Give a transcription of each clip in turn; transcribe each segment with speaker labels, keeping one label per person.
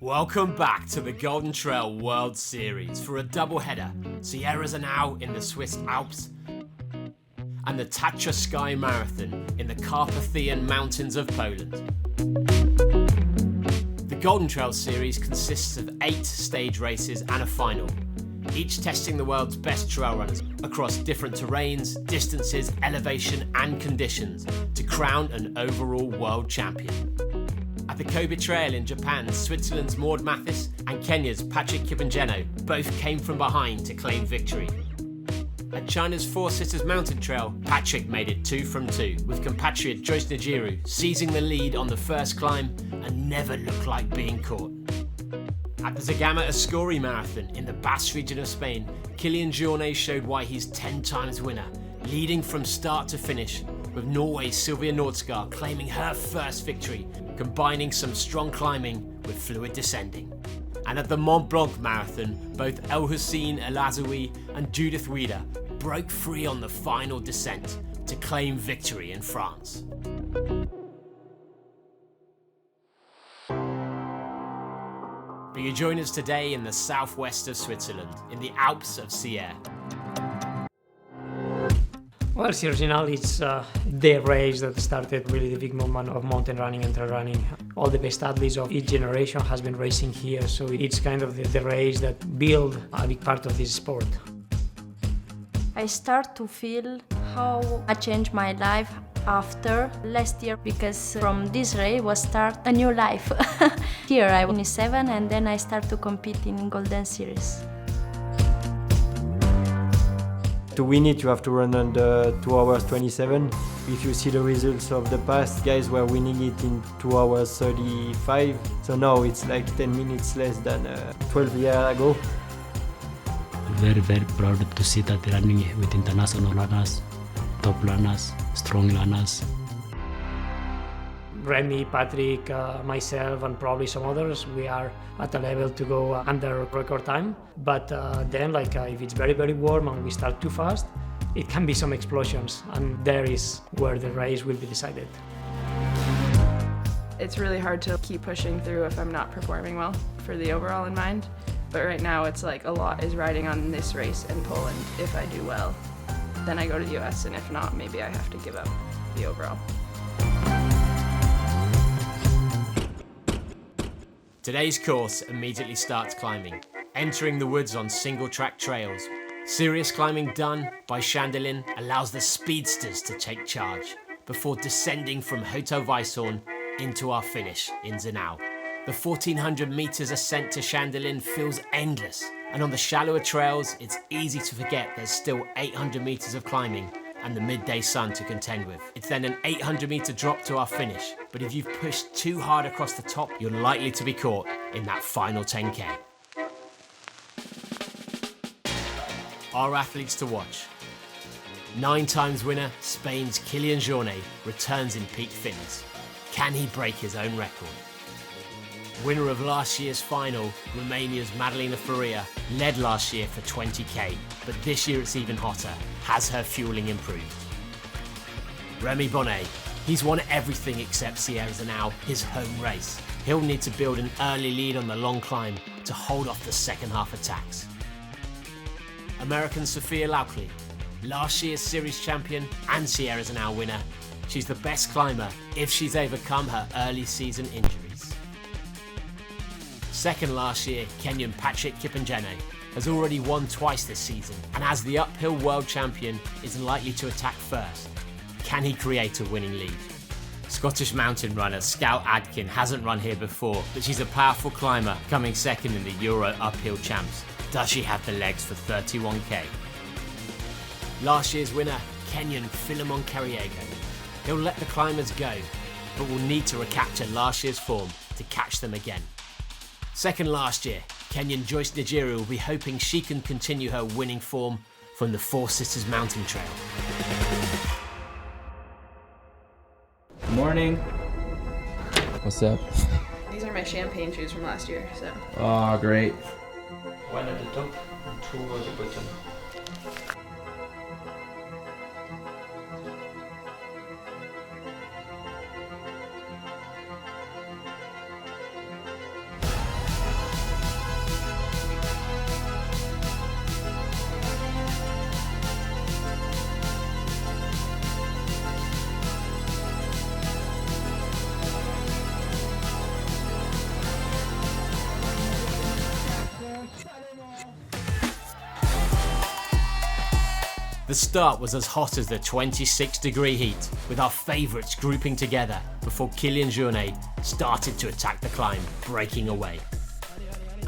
Speaker 1: Welcome back to the Golden Trail World Series for a doubleheader. Sierre Zinal in the Swiss Alps and the Tatra Sky Marathon in the Carpathian Mountains of Poland. The Golden Trail Series consists of 8 stage races and a final, each testing the world's best trail runners across different terrains, distances, elevation and conditions to crown an overall world champion. At the Kobe Trail in Japan, Switzerland's Maud Mathis and Kenya's Patrick Kipngeno both came from behind to claim victory. At China's Four Sisters Mountain Trail, Patrick made it 2 from 2, with compatriot Joyce Najiru seizing the lead on the first climb and never looked like being caught. At the Zagama Ascori Marathon in the Basque region of Spain, Kilian Jornet showed why he's 10 times winner, leading from start to finish, with Norway's Sylvia Nordskar claiming her first victory, combining some strong climbing with fluid descending. And at the Mont Blanc Marathon, both El Hussein El Azoui and Judith Wieder broke free on the final descent to claim victory in France. But you join us today in the southwest of Switzerland, in the Alps of Sierre.
Speaker 2: Well, Sierre Zinal is the race that started really the big movement of mountain running and trail running. All the best athletes of each generation has been racing here, so it's kind of the race that built a big part of this sport.
Speaker 3: I start to feel how I changed my life after last year, because from this race was start a new life. Here I was 27 and then I start to compete in Golden Series.
Speaker 4: To win it, you have to run under 2 hours 27. If you see the results of the past, guys were winning it in 2 hours 35. So now it's like 10 minutes less than 12 years ago.
Speaker 5: Very, very proud to see that running with international runners, top runners, strong runners.
Speaker 2: Remy, Patrick, myself, and probably some others, we are at a level to go under record time. But then, if it's very, very warm and we start too fast, it can be some explosions, and there is where the race will be decided.
Speaker 6: It's really hard to keep pushing through if I'm not performing well for the overall in mind. But right now, it's like a lot is riding on this race in Poland. If I do well, then I go to the US, and if not, maybe I have to give up the overall.
Speaker 1: Today's course immediately starts climbing, entering the woods on single-track trails. Serious climbing done by Chandelin allows the speedsters to take charge before descending from Hotel Weisshorn into our finish in Zinal. The 1,400 meters ascent to Chandelin feels endless, and on the shallower trails, it's easy to forget there's still 800 meters of climbing and the midday sun to contend with. It's then an 800 meter drop to our finish, but if you've pushed too hard across the top, you're likely to be caught in that final 10K. Our athletes to watch. 9 times winner, Spain's Kilian Jornet returns in peak fitness. Can he break his own record? Winner of last year's final, Romania's Madalina Faria, led last year for 20k, but this year it's even hotter. Has her fueling improved? Remy Bonnet, he's won everything except Sierre Zinal, his home race. He'll need to build an early lead on the long climb to hold off the second half attacks. American Sophia Lauchley, last year's series champion and Sierre Zinal winner. She's the best climber if she's overcome her early season injuries. Second last year, Kenyan Patrick Kipngeno has already won twice this season, and as the uphill world champion is likely to attack first. Can he create a winning lead? Scottish mountain runner Scout Adkin hasn't run here before, but she's a powerful climber, coming second in the Euro uphill champs. Does she have the legs for 31k? Last year's winner, Kenyan Philemon Kariego. He'll let the climbers go, but will need to recapture last year's form to catch them again. Second last year, Kenyan Joyce Najiru will be hoping she can continue her winning form from the Four Sisters Mountain Trail.
Speaker 7: Morning.
Speaker 8: What's up?
Speaker 6: These are my champagne shoes from last year, so.
Speaker 7: Oh, great.
Speaker 2: One at the top and 2 at the bottom.
Speaker 1: The start was as hot as the 26-degree heat, with our favourites grouping together before Kilian Jornet started to attack the climb, breaking away.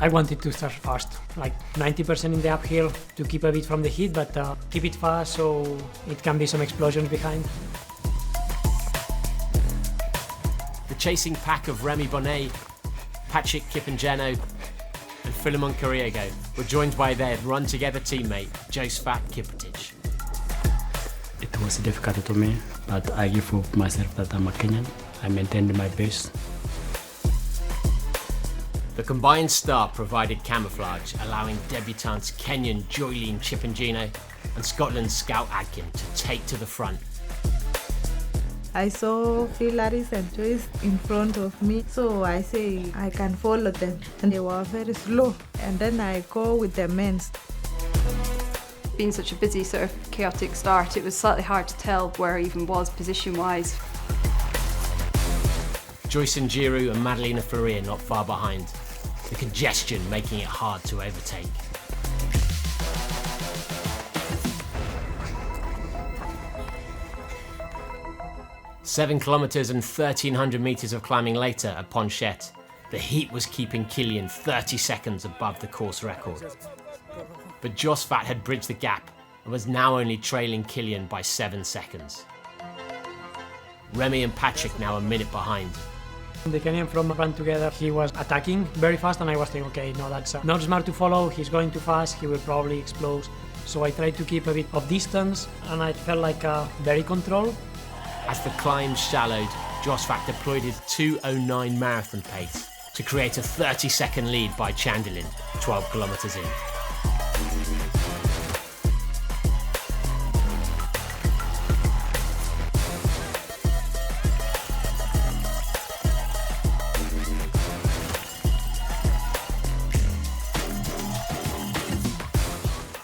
Speaker 2: I wanted to start fast, like 90% in the uphill to keep a bit from the heat, but keep it fast so it can be some explosions behind.
Speaker 1: The chasing pack of Remy Bonnet, Patrick Kipangeno and Philemon Kariego were joined by their run-together teammate, Josephat Kiprotich.
Speaker 5: It was difficult to me, but I give up myself that I'm a Kenyan. I maintained my pace.
Speaker 1: The combined start provided camouflage, allowing debutantes Kenyan Joylene Chipangino and Scotland's Scout Adkin to take to the front.
Speaker 7: I saw Phil Harris and Joyce in front of me, so I say I can follow them. And they were very slow, and then I go with the men's.
Speaker 9: Being such a busy sort of chaotic start, it was slightly hard to tell where I even was position-wise.
Speaker 1: Joyce and Giroux and Madalena Fleury not far behind, the congestion making it hard to overtake. Seven kilometres and 1,300 metres of climbing later at Ponchette, the heat was keeping Kilian 30 seconds above the course record. But Josephat had bridged the gap and was now only trailing Kilian by 7 seconds. Remy and Patrick now a minute behind.
Speaker 2: The Kenyan from Run Together, he was attacking very fast and I was thinking, okay, no, that's not smart to follow, he's going too fast, he will probably explode. So I tried to keep a bit of distance and I felt like very controlled.
Speaker 1: As the climb shallowed, Josephat deployed his 2:09 marathon pace to create a 30-second lead by Chandelin, 12 kilometres in.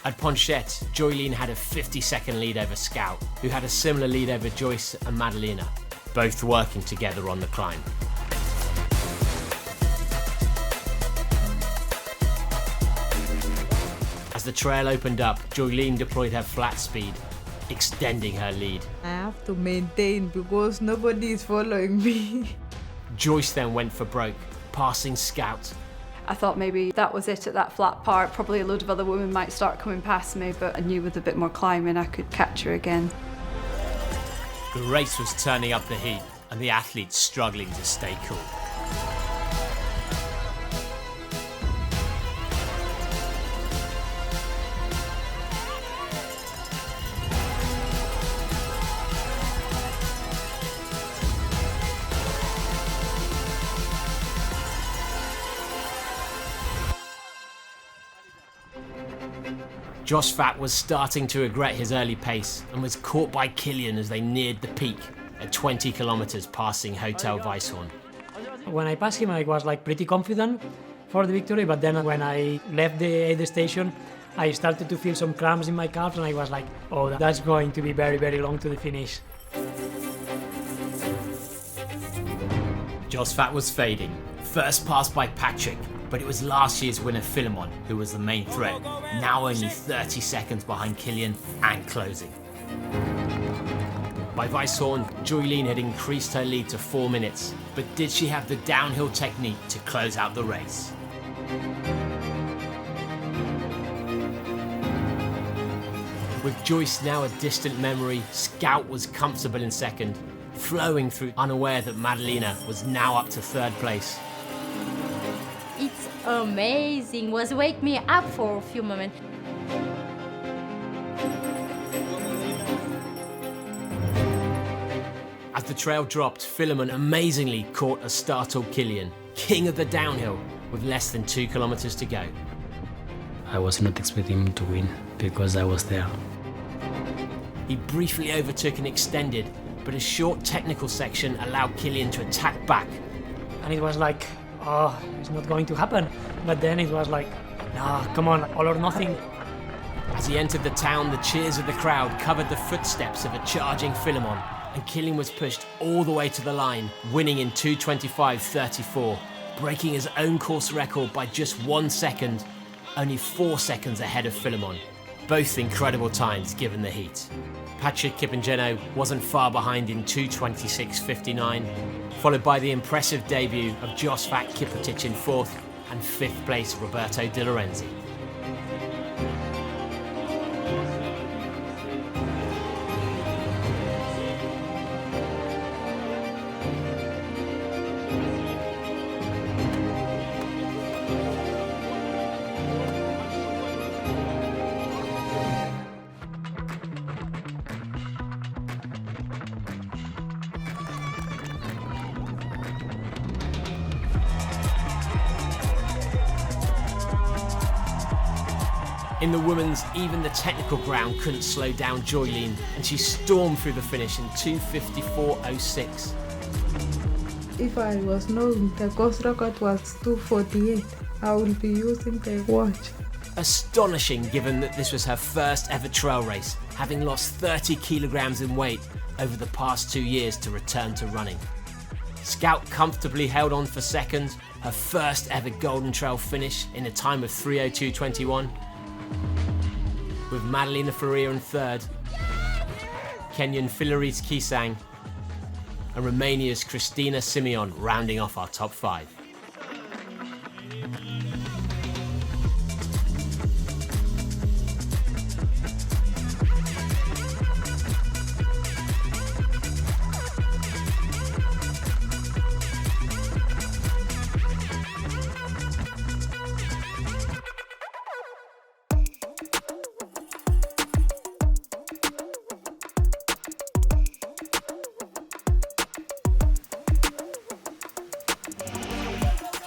Speaker 1: At Ponchette, Joylene had a 50-second lead over Scout, who had a similar lead over Joyce and Madalena, both working together on the climb. As the trail opened up, Joylene deployed her flat speed, extending her lead.
Speaker 7: I have to maintain because nobody is following me.
Speaker 1: Joyce then went for broke, passing Scout.
Speaker 9: I thought maybe that was it at that flat part. Probably a load of other women might start coming past me, but I knew with a bit more climbing I could catch her again.
Speaker 1: The race was turning up the heat and the athletes struggling to stay cool. Josephat was starting to regret his early pace and was caught by Kilian as they neared the peak at 20 kilometres passing Hotel Weisshorn.
Speaker 2: When I passed him, I was like pretty confident for the victory, but then when I left the aid station, I started to feel some cramps in my calves and I was like, oh, that's going to be very, very long to the finish.
Speaker 1: Josephat was fading, first passed by Patrick, but it was last year's winner Philemon who was the main threat, now only 30 seconds behind Kilian and closing. By Weisshorn, Joylene had increased her lead to 4 minutes, but did she have the downhill technique to close out the race? With Joyce now a distant memory, Scout was comfortable in second, flowing through, unaware that Madalena was now up to third place.
Speaker 3: It's amazing, was wake me up for a few moments.
Speaker 1: As the trail dropped, Philemon amazingly caught a startled Kilian, king of the downhill, with less than 2 kilometers to go.
Speaker 5: I was not expecting him to win because I was there.
Speaker 1: He briefly overtook and extended, but a short technical section allowed Kilian to attack back.
Speaker 2: And it was like, oh, it's not going to happen. But then it was like, no, come on, all or nothing.
Speaker 1: As he entered the town, the cheers of the crowd covered the footsteps of a charging Philemon, and Kilian was pushed all the way to the line, winning in 2:25.34, breaking his own course record by just 1 second, only 4 seconds ahead of Philemon. Both incredible times given the heat. Patrick Kipingeno wasn't far behind in 2:26.59, followed by the impressive debut of Josvat Kiprotich in 4th and 5th place Roberto De Lorenzi. In the women's, even the technical ground couldn't slow down Joylene, and she stormed through the finish in 2:54.06.
Speaker 7: If I was knowing the course record was 2:48, I will be using the watch.
Speaker 1: Astonishing given that this was her first ever trail race, having lost 30 kilograms in weight over the past 2 years to return to running. Scout comfortably held on for second, her first ever Golden Trail finish in a time of 3:02.21. With Madalena Faria in third, Kenyan Philaris Kisang, and Romania's Cristina Simeon rounding off our top 5.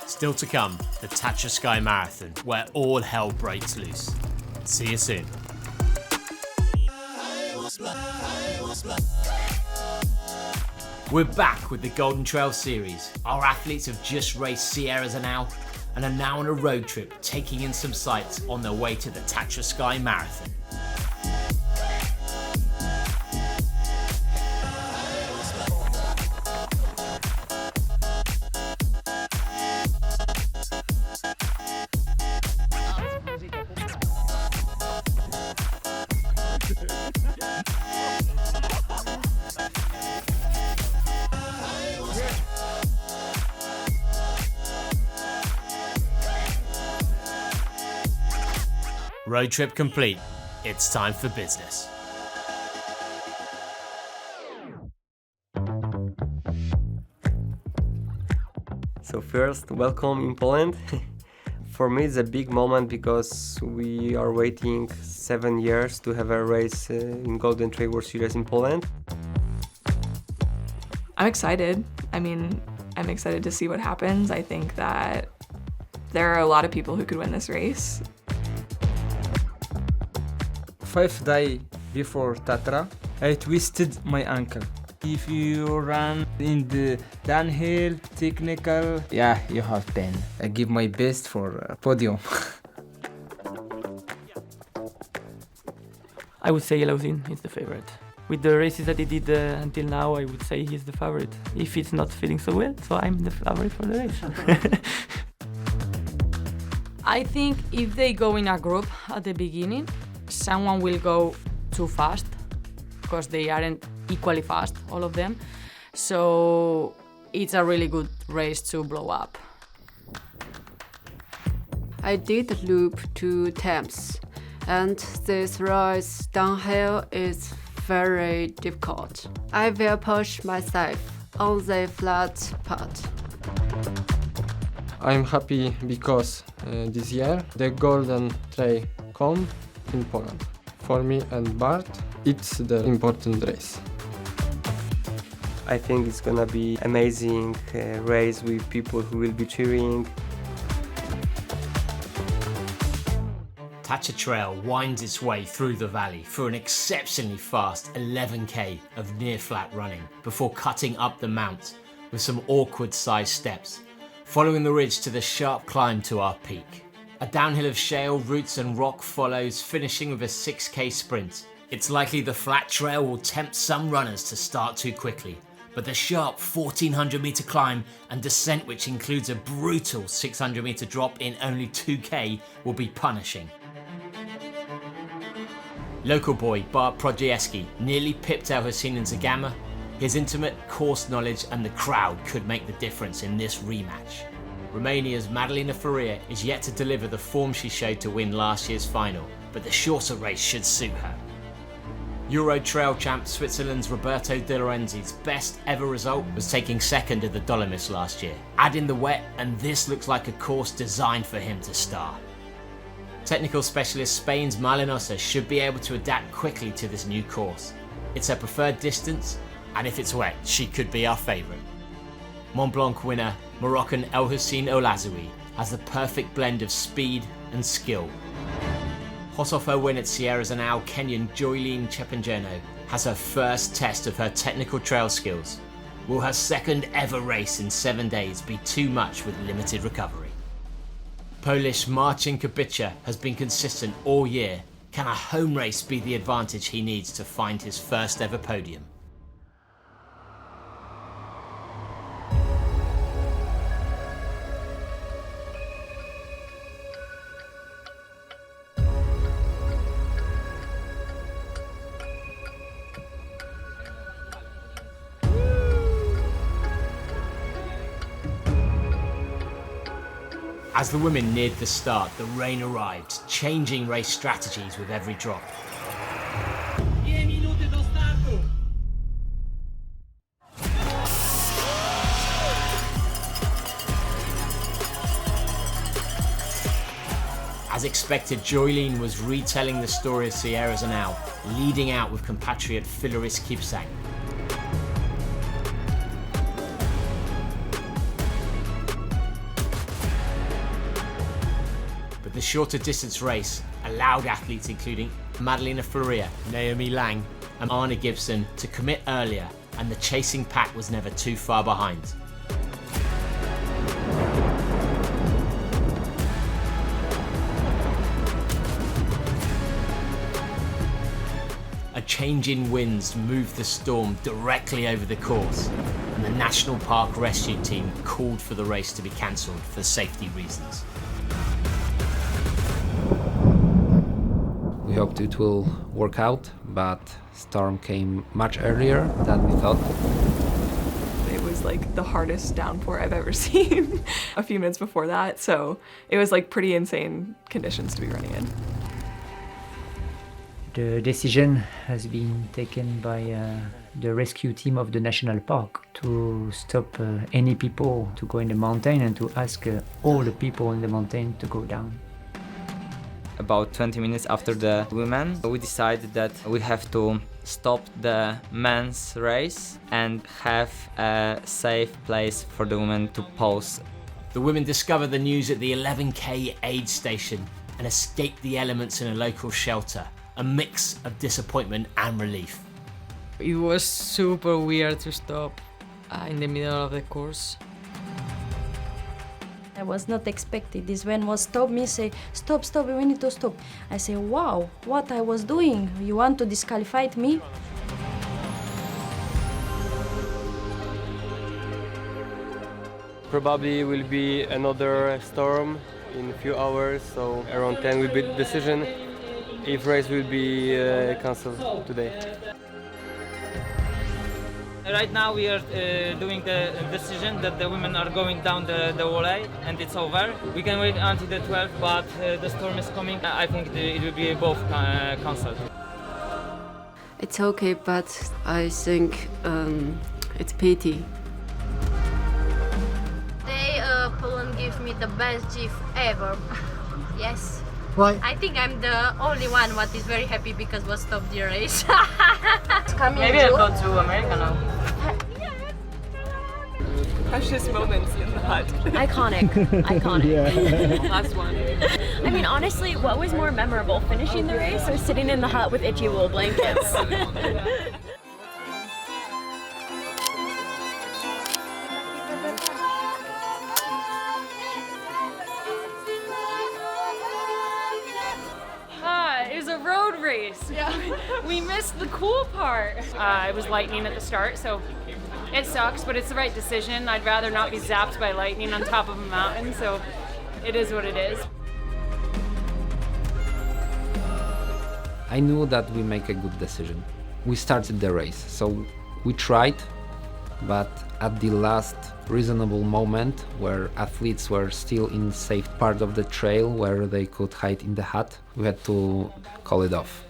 Speaker 1: Still to come, the Tatra Sky Marathon, where all hell breaks loose. See you soon. We're back with the Golden Trail Series. Our athletes have just raced Sierre Zinal and are now on a road trip, taking in some sights on their way to the Tatra Sky Marathon. Road trip complete. It's time for business.
Speaker 4: So first, welcome in Poland. For me, it's a big moment because we are waiting 7 years to have a race in Golden Trail World Series in Poland.
Speaker 6: I'm excited. I'm excited to see what happens. I think that there are a lot of people who could win this race.
Speaker 10: 5 days before Tatra, I twisted my ankle. If you run in the downhill, technical, yeah, you have pain. I give my best for podium.
Speaker 2: I would say Elausin is the favorite. With the races that he did until now, I would say he's the favorite. If he's not feeling so well, so I'm the favorite for the race.
Speaker 11: I think if they go in a group at the beginning, someone will go too fast because they aren't equally fast, all of them. So it's a really good race to blow up.
Speaker 9: I did the loop 2 times, and this race downhill is very difficult. I will push myself on the flat part.
Speaker 8: I'm happy because this year the Golden Trail come in Poland. For me and Bart, it's the important race.
Speaker 4: I think it's gonna be amazing race with people who will be cheering.
Speaker 1: Tatra Trail winds its way through the valley through an exceptionally fast 11k of near-flat running before cutting up the mount with some awkward-sized steps, following the ridge to the sharp climb to our peak. A downhill of shale, roots and rock follows, finishing with a 6k sprint. It's likely the flat trail will tempt some runners to start too quickly, but the sharp 1400 meter climb and descent, which includes a brutal 600 meter drop in only 2k, will be punishing. Local boy Bart Prodziewski nearly pipped El Hossein and Zagama. His intimate course knowledge and the crowd could make the difference in this rematch. Romania's Madalina Faria is yet to deliver the form she showed to win last year's final, but the shorter race should suit her. Euro Trail champ Switzerland's Roberto De Lorenzi's best ever result was taking second at the Dolomites last year. Add in the wet and this looks like a course designed for him to star. Technical specialist Spain's Malinosa should be able to adapt quickly to this new course. It's her preferred distance, and if it's wet, she could be our favourite. Mont Blanc winner Moroccan El Hossein Olazoui has the perfect blend of speed and skill. Hot off her win at Sierre Zinal, Kenyan Joylene Chepangeno has her first test of her technical trail skills. Will her second ever race in 7 days be too much with limited recovery? Polish Marcin Kubica has been consistent all year. Can a home race be the advantage he needs to find his first ever podium? As the women neared the start, the rain arrived, changing race strategies with every drop. As expected, Joylene was retelling the story of Sierre Zinal, leading out with compatriot Filaris Kipsang. The shorter distance race allowed athletes including Madalina Faria, Naomi Lang and Anna Gibson to commit earlier, and the chasing pack was never too far behind. A change in winds moved the storm directly over the course, and the National Park Rescue Team called for the race to be cancelled for safety reasons.
Speaker 12: We hoped it will work out, but storm came much earlier than we thought.
Speaker 13: It was like the hardest downpour I've ever seen a few minutes before that, so it was like pretty insane conditions to be running in.
Speaker 14: The decision has been taken by the rescue team of the national park to stop any people to go in the mountain and to ask all the people in the mountain to go down.
Speaker 10: About 20 minutes after the women, we decided that we have to stop the men's race and have a safe place for the women to pause.
Speaker 1: The women discovered the news at the 11K aid station and escaped the elements in a local shelter, a mix of disappointment and relief.
Speaker 11: It was super weird to stop in the middle of the course.
Speaker 3: I was not expecting this. When was stop me say, stop, we need to stop. I say, wow, what I was doing? You want to disqualify me?
Speaker 15: Probably will be another storm in a few hours, so around 10 will be the decision if race will be cancelled today.
Speaker 16: Right now we are doing the decision that the women are going down the valley and it's over. We can wait until the 12th, but the storm is coming. I think it will be both cancelled.
Speaker 9: It's okay, but I think it's pity.
Speaker 17: Today Poland gave me the best gift ever. Yes.
Speaker 18: Why?
Speaker 17: I think I'm the only one what is very happy because we stopped the race.
Speaker 11: Maybe I'll go to America now.
Speaker 13: Precious moments in the hut.
Speaker 19: Iconic.
Speaker 11: Yeah. Last one.
Speaker 19: I mean, honestly, what was more memorable, finishing the race or sitting in the hut with itchy wool blankets?
Speaker 11: It was a road race. Yeah. We missed the cool part. It was lightning at the start, so it sucks, but it's the right decision. I'd rather not be zapped by lightning on top of a mountain, so it is what it is.
Speaker 12: I knew that we make a good decision. We started the race, so we tried, but at the last reasonable moment where athletes were still in safe part of the trail where they could hide in the hut, we had to call it off.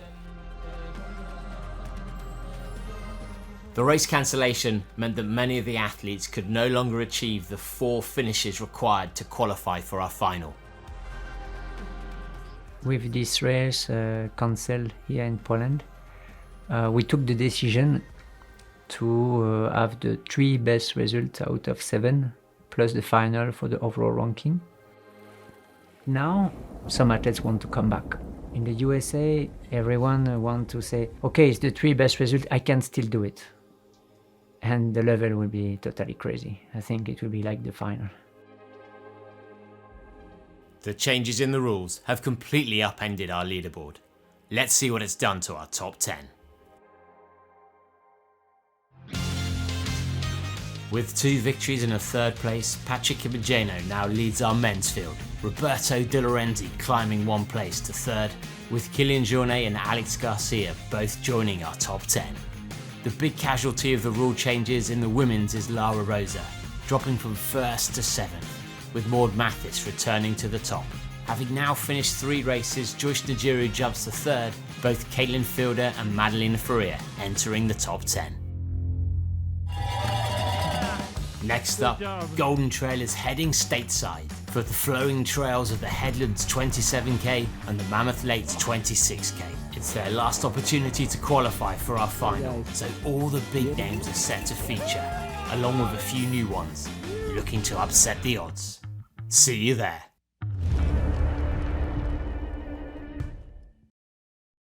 Speaker 1: The race cancellation meant that many of the athletes could no longer achieve the 4 finishes required to qualify for our final.
Speaker 14: With this race cancelled here in Poland, we took the decision to have the 3 best results out of 7, plus the final for the overall ranking. Now, some athletes want to come back. In the USA, everyone wants to say, okay, it's the 3 best results, I can still do it. And the level will be totally crazy. I think it will be like the final.
Speaker 1: The changes in the rules have completely upended our leaderboard. Let's see what it's done to our top 10. With 2 victories and a 3rd place, Patrick Ibigeno now leads our men's field. Roberto De Laurenti climbing 1 place to 3rd, with Kylian Jornet and Alex Garcia both joining our top 10. The big casualty of the rule changes in the women's is Lara Rosa, dropping from 1st to 7th, with Maud Mathis returning to the top. Having now finished 3 races, Joyce Najiru jumps to 3rd, both Caitlin Fielder and Madeleine Ferrier entering the top 10. Next up, Golden Trail is heading stateside for the flowing trails of the Headlands 27k and the Mammoth Lakes 26k. It's their last opportunity to qualify for our final, so all the big names are set to feature, along with a few new ones, looking to upset the odds. See you there.